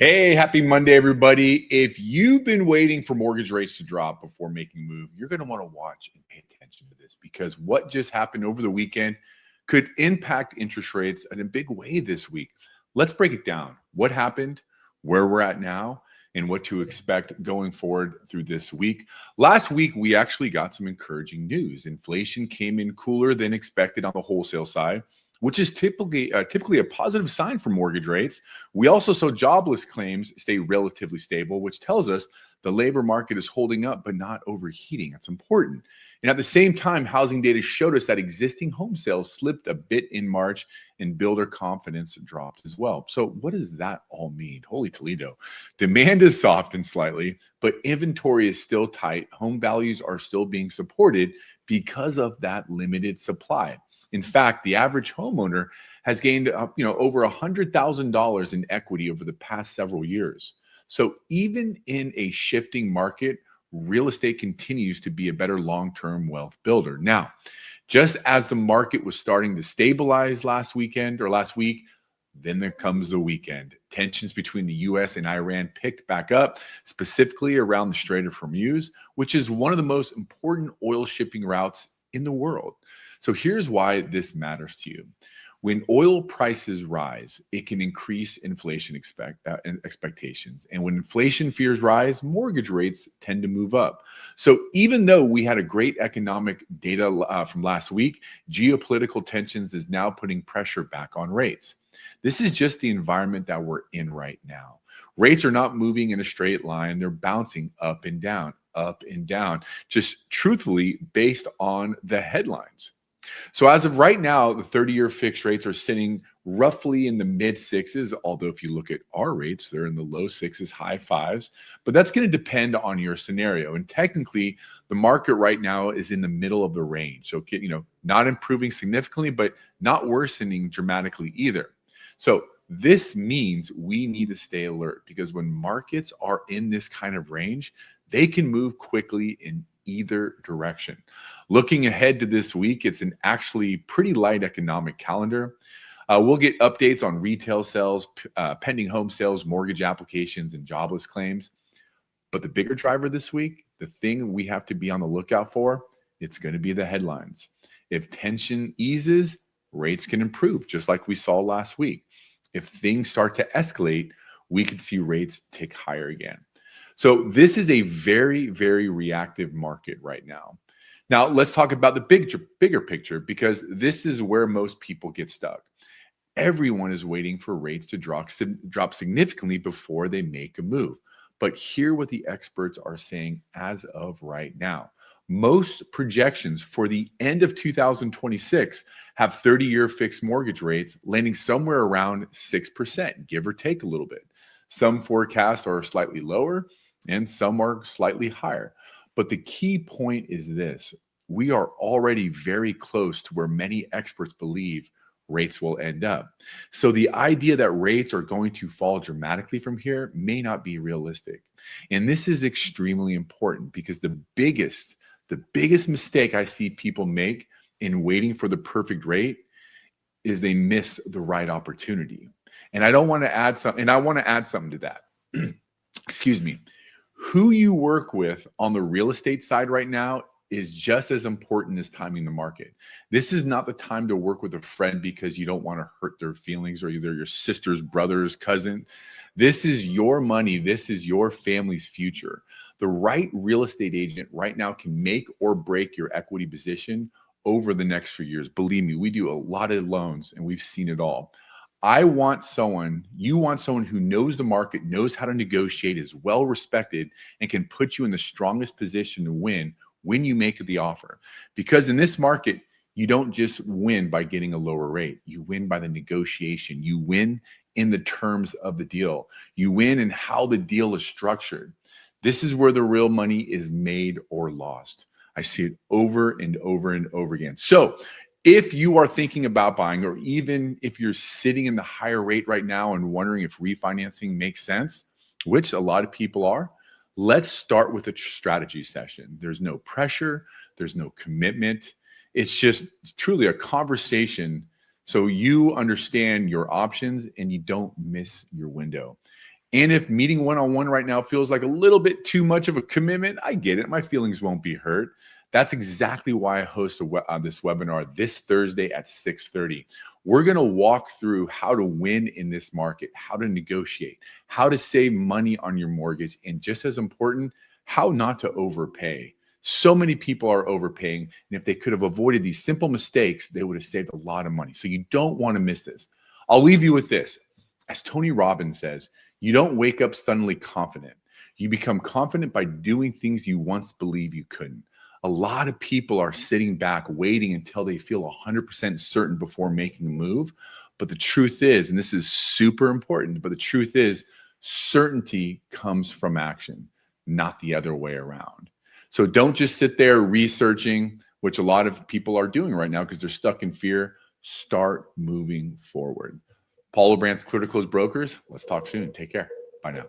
Hey, happy Monday, everybody. If you've been waiting for mortgage rates to drop before making a move, you're going to want to watch and pay attention to this because what just happened over the weekend could impact interest rates in a big way this week. Let's break it down. What happened, where we're at now, and what to expect going forward through this week. Last week, we actually got some encouraging news. Inflation came in cooler than expected on the wholesale side, which is typically a positive sign for mortgage rates. We also saw jobless claims stay relatively stable, which tells us the labor market is holding up but not overheating. That's important. And at the same time, housing data showed us that existing home sales slipped a bit in March and builder confidence dropped as well. So what does that all mean? Holy Toledo. Demand is softened slightly, but inventory is still tight. Home values are still being supported because of that limited supply. In fact, the average homeowner has gained over $100,000 in equity over the past several years. So even in a shifting market, real estate continues to be a better long-term wealth builder. Now, just as the market was starting to stabilize last week, then there comes the weekend. Tensions between the U.S. and Iran picked back up, specifically around the Strait of Hormuz, which is one of the most important oil shipping routes in the world. So here's why this matters to you. When oil prices rise, it can increase inflation expectations. And when inflation fears rise, mortgage rates tend to move up. So even though we had a great economic data from last week, geopolitical tensions is now putting pressure back on rates. This is just the environment that we're in right now. Rates are not moving in a straight line. They're bouncing up and down, just truthfully based on the headlines. So as of right now, the 30-year fixed rates are sitting roughly in the mid sixes, although if you look at our rates, they're in the low sixes, high fives, but that's going to depend on your scenario. And technically, the market right now is in the middle of the range. So, not improving significantly, but not worsening dramatically either. So this means we need to stay alert because when markets are in this kind of range, they can move quickly in either direction. Looking ahead to this week, it's an actually pretty light economic calendar. We'll get updates on retail sales, pending home sales, mortgage applications, and jobless claims. But the bigger driver this week, the thing we have to be on the lookout for, it's going to be the headlines. If tension eases, rates can improve, just like we saw last week. If things start to escalate, we could see rates tick higher again. So this is a very, very reactive market right now. Now, let's talk about the bigger picture, because this is where most people get stuck. Everyone is waiting for rates to drop significantly before they make a move. But hear what the experts are saying as of right now. Most projections for the end of 2026 have 30-year fixed mortgage rates landing somewhere around 6%, give or take a little bit. Some forecasts are slightly lower, and some are slightly higher. But the key point is this: we are already very close to where many experts believe rates will end up. So the idea that rates are going to fall dramatically from here may not be realistic. And this is extremely important because the biggest mistake I see people make in waiting for the perfect rate is they miss the right opportunity. And I want to add something to that. Excuse me. Who you work with on the real estate side right now is just as important as timing the market. This is not the time to work with a friend because you don't want to hurt their feelings, or either your sister's brother's cousin. This is your money. This is your family's future. The right real estate agent right now can make or break your equity position over the next few years. Believe me, we do a lot of loans and we've seen it all. You want someone who knows the market, knows how to negotiate, is well respected, and can put you in the strongest position to win when you make the offer. Because in this market, you don't just win by getting a lower rate. You win by the negotiation. You win in the terms of the deal. You win in how the deal is structured. This is where the real money is made or lost. I see it over and over and over again. So if you are thinking about buying, or even if you're sitting in the higher rate right now and wondering if refinancing makes sense, which a lot of people are, let's start with a strategy session. There's no pressure. There's no commitment. It's just truly a conversation so you understand your options and you don't miss your window. And if meeting one-on-one right now feels like a little bit too much of a commitment, I get it. My feelings won't be hurt. That's exactly why I host this webinar this Thursday at 6:30. We're going to walk through how to win in this market, how to negotiate, how to save money on your mortgage, and just as important, how not to overpay. So many people are overpaying, and if they could have avoided these simple mistakes, they would have saved a lot of money. So you don't want to miss this. I'll leave you with this. As Tony Robbins says, you don't wake up suddenly confident. You become confident by doing things you once believed you couldn't. A lot of people are sitting back waiting until they feel 100% certain before making a move. But the truth is, and this is super important, but the truth is certainty comes from action, not the other way around. So don't just sit there researching, which a lot of people are doing right now because they're stuck in fear. Start moving forward. Paulo Brandt's Clear to Close Brokers. Let's talk soon. Take care. Bye now.